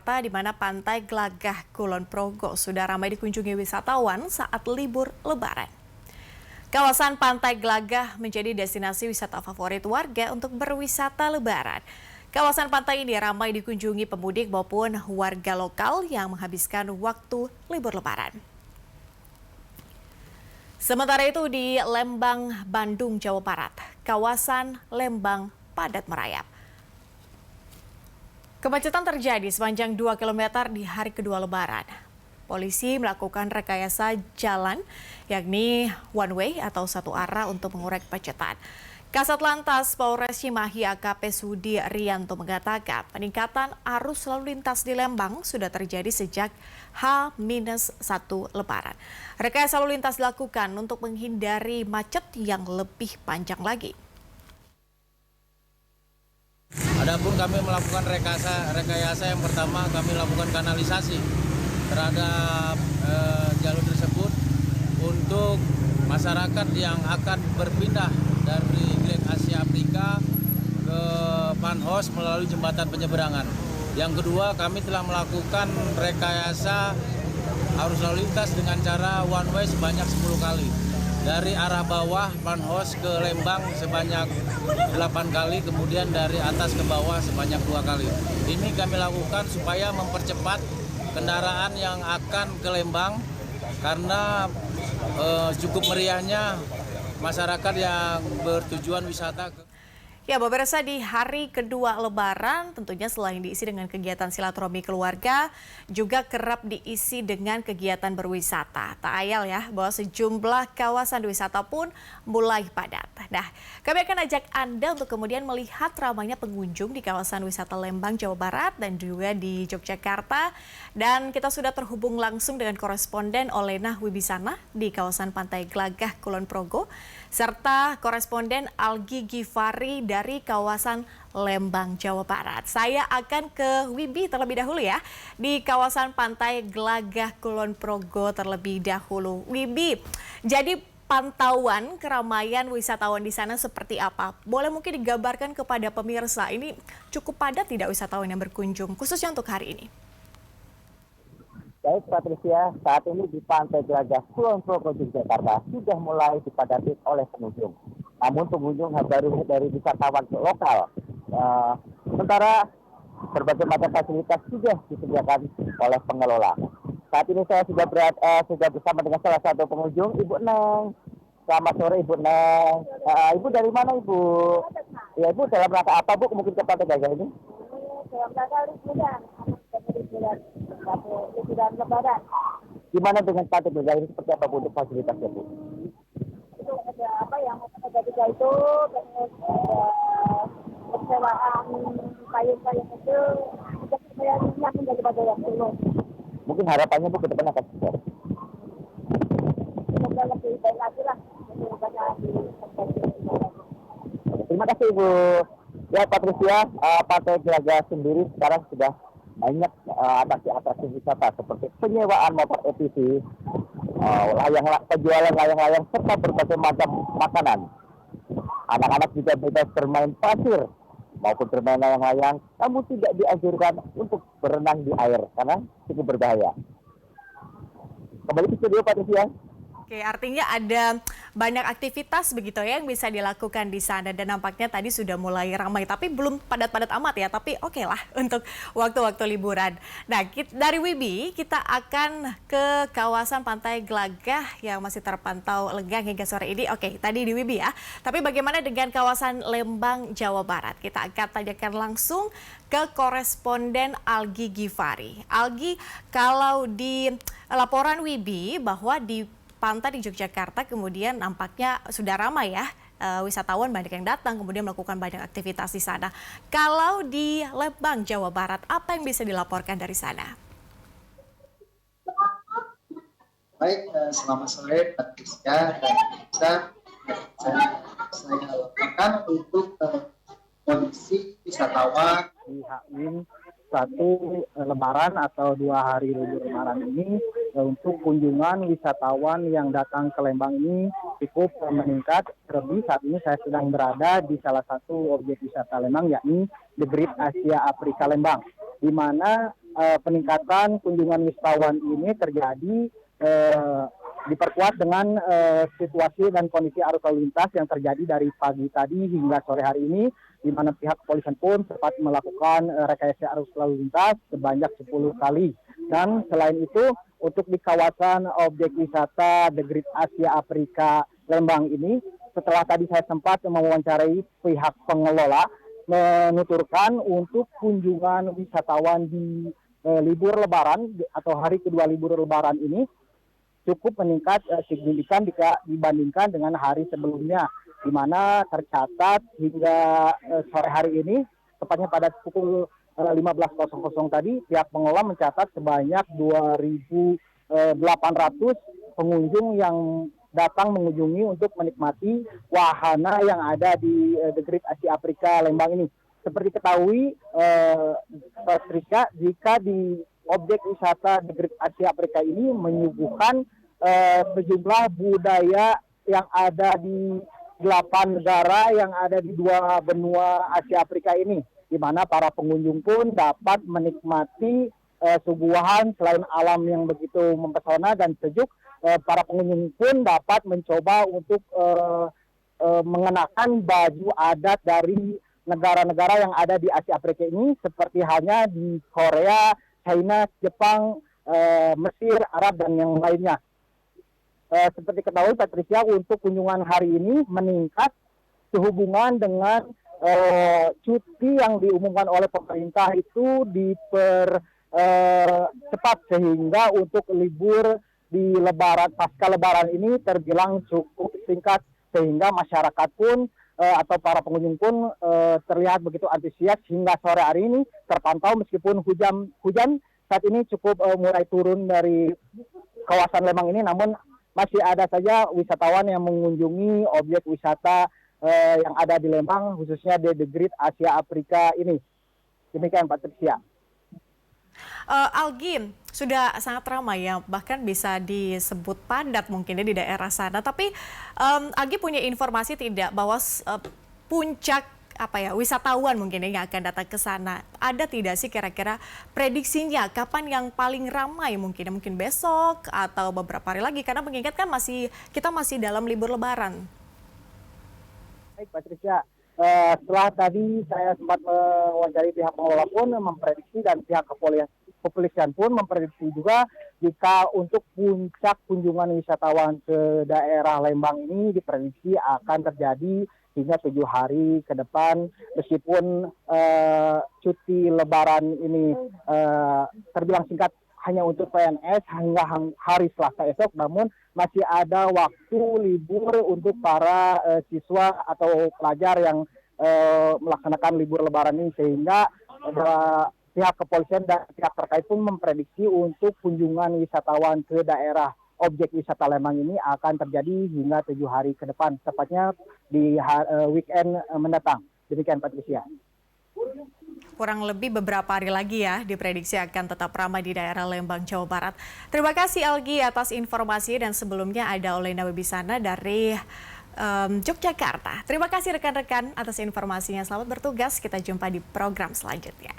wisata di mana Pantai Glagah Kulon Progo sudah ramai dikunjungi wisatawan saat libur Lebaran. Kawasan Pantai Glagah menjadi destinasi wisata favorit warga untuk berwisata Lebaran. Kawasan pantai ini ramai dikunjungi pemudik maupun warga lokal yang menghabiskan waktu libur Lebaran. Sementara itu di Lembang, Bandung, Jawa Barat, kawasan Lembang padat merayap. Kemacetan terjadi sepanjang 2 km di hari kedua Lebaran. Polisi melakukan rekayasa jalan, yakni one way atau satu arah untuk mengurai kemacetan. Kasat Lantas Polres Cimahi AKP Sudi Rianto mengatakan peningkatan arus lalu lintas di Lembang sudah terjadi sejak H-1 Lebaran. Rekayasa lalu lintas dilakukan untuk menghindari macet yang lebih panjang lagi. Adapun kami melakukan rekayasa yang pertama kami lakukan kanalisasi terhadap jalur tersebut untuk masyarakat yang akan berpindah dari Grand Asia Afrika ke Panhos melalui jembatan penyeberangan. Yang kedua, kami telah melakukan rekayasa arus lalu lintas dengan cara one way sebanyak 10 kali. Dari arah bawah Panhos ke Lembang sebanyak 8 kali, kemudian dari atas ke bawah sebanyak 2 kali. Ini kami lakukan supaya mempercepat kendaraan yang akan ke Lembang karena cukup meriahnya masyarakat yang bertujuan wisata. Ya, pemirsa, di hari kedua Lebaran tentunya selain diisi dengan kegiatan silaturahmi keluarga, juga kerap diisi dengan kegiatan berwisata. Tak ayal ya bahwa sejumlah kawasan wisata pun mulai padat. Nah, kami akan ajak Anda untuk kemudian melihat ramainya pengunjung di kawasan wisata Lembang, Jawa Barat dan juga di Yogyakarta. Dan kita sudah terhubung langsung dengan koresponden Olena Wibisana di kawasan Pantai Glagah Kulon Progo, serta koresponden Algi Gifari dari kawasan Lembang, Jawa Barat. Saya akan ke Wibi terlebih dahulu ya, di kawasan Pantai Glagah Kulon Progo terlebih dahulu. Wibi, jadi pantauan keramaian wisatawan di sana seperti apa? Boleh mungkin digambarkan kepada pemirsa, ini cukup padat tidak wisatawan yang berkunjung, khususnya untuk hari ini? Baik Patricia, saat ini di Pantai Glagah Kulon Progo Yogyakarta sudah mulai dipadati oleh pengunjung. Namun pengunjung baru dari wisatawan lokal. Sementara berbagai macam fasilitas sudah disediakan oleh pengelola. Saat ini saya sudah bersama dengan salah satu pengunjung, Ibu Neng. Selamat sore Ibu Neng. Ibu dari mana Ibu? Ya Ibu, dalam rangka apa Bu mungkin ke Pantai Glagah ini? Dalam rangka liburan Lebaran. Gimana dengan Pantai Glagah ini, seperti apa Bu untuk fasilitasnya Bu? Itu ada apa yang ketiga itu, terus persewaan payung-payung itu, yang menjadi pada yang dulu. Mungkin harapannya Bu ke depan akan seperti Semoga lebih baik lagi lah, lebih banyak di Terima kasih Ibu. Ya Patricia, Pantai Glagah sendiri sekarang sudah banyak atraksi wisata seperti penyewaan motor ATV, penjualan layang-layang serta berbagai macam makanan. Anak-anak juga bebas bermain pasir maupun bermain layang-layang, namun tidak dianjurkan untuk berenang di air karena cukup berbahaya. Kembali ke studio Patricia. Oke, artinya ada banyak aktivitas begitu ya yang bisa dilakukan di sana dan nampaknya tadi sudah mulai ramai tapi belum padat-padat amat ya, tapi oke lah untuk waktu-waktu liburan. Nah, dari Wibi kita akan ke kawasan Pantai Glagah yang masih terpantau lenggang hingga sore ini. Oke, tadi di Wibi ya. Tapi bagaimana dengan kawasan Lembang, Jawa Barat? Kita akan tanyakan langsung ke koresponden Algi Gifari. Algi, kalau di laporan Wibi bahwa di pantai di Yogyakarta kemudian nampaknya sudah ramai ya, wisatawan banyak yang datang kemudian melakukan banyak aktivitas di sana. Kalau di Lembang, Jawa Barat, apa yang bisa dilaporkan dari sana? Baik, selamat sore Patricia dan bisa saya laporkan untuk kondisi wisatawan Di H-1 Lebaran atau 2 hari libur Lebaran ini, untuk kunjungan wisatawan yang datang ke Lembang ini cukup meningkat. Terlebih saat ini saya sedang berada di salah satu objek wisata Lembang, yakni The Great Asia Afrika Lembang, di mana peningkatan kunjungan wisatawan ini terjadi diperkuat dengan situasi dan kondisi arus lalu lintas yang terjadi dari pagi tadi hingga sore hari ini, di mana pihak kepolisian pun sempat melakukan rekayasa arus lalu lintas sebanyak 10 kali. Dan selain itu, untuk di kawasan objek wisata The Great Asia Afrika Lembang ini, setelah tadi saya sempat mewawancarai pihak pengelola, menuturkan untuk kunjungan wisatawan di libur Lebaran atau hari kedua libur Lebaran ini cukup meningkat signifikan jika dibandingkan dengan hari sebelumnya, di mana tercatat hingga sore hari ini, tepatnya pada pukul 15.00 tadi, pihak pengelola mencatat sebanyak 2.800 pengunjung yang datang mengunjungi untuk menikmati wahana yang ada di The Great Asia Afrika Lembang ini. Seperti ketahui, Patricia, jika di objek wisata The Great Asia Afrika ini menyuguhkan sejumlah budaya yang ada di 8 negara yang ada di 2 benua Asia Afrika ini, di mana para pengunjung pun dapat menikmati suguhan selain alam yang begitu mempesona dan sejuk. Para pengunjung pun dapat mencoba untuk mengenakan baju adat dari negara-negara yang ada di Asia Afrika ini, seperti halnya di Korea, China, Jepang, Mesir, Arab, dan yang lainnya. Seperti ketahui Patricia, untuk kunjungan hari ini meningkat sehubungan dengan cuti yang diumumkan oleh pemerintah itu dipercepat, sehingga untuk libur di Lebaran, pasca Lebaran ini terbilang cukup singkat, sehingga masyarakat pun atau para pengunjung pun terlihat begitu antusias hingga sore hari ini terpantau meskipun hujan saat ini cukup mulai turun dari kawasan Lembang ini, namun masih ada saja wisatawan yang mengunjungi objek wisata yang ada di Lembang, khususnya di The Great Asia Afrika ini. Demikian Patricia. Algi, sudah sangat ramai ya, bahkan bisa disebut padat mungkin ya di daerah sana. Tapi Algi punya informasi tidak bahwa puncak wisatawan mungkin yang akan datang ke sana, ada tidak sih kira-kira prediksinya kapan yang paling ramai, mungkin besok atau beberapa hari lagi, karena mengingat kan kita masih dalam libur Lebaran. Baik Patricia, setelah tadi saya sempat mewawancari pihak pengelola pun memprediksi, dan pihak kepolisian pun memprediksi juga jika untuk puncak kunjungan wisatawan ke daerah Lembang ini diprediksi akan terjadi hingga 7 hari ke depan, meskipun cuti Lebaran ini terbilang singkat hanya untuk PNS hingga hari Selasa esok, namun masih ada waktu libur untuk para siswa atau pelajar yang melaksanakan libur Lebaran ini, sehingga pihak kepolisian dan pihak terkait pun memprediksi untuk kunjungan wisatawan ke daerah objek wisata Lembang ini akan terjadi hingga 7 hari ke depan, tepatnya di weekend mendatang. Demikian Patricia. Kurang lebih beberapa hari lagi ya diprediksi akan tetap ramai di daerah Lembang, Jawa Barat. Terima kasih Algi atas informasi, dan sebelumnya ada Olena Wibisana dari Yogyakarta. Terima kasih rekan-rekan atas informasinya. Selamat bertugas, kita jumpa di program selanjutnya.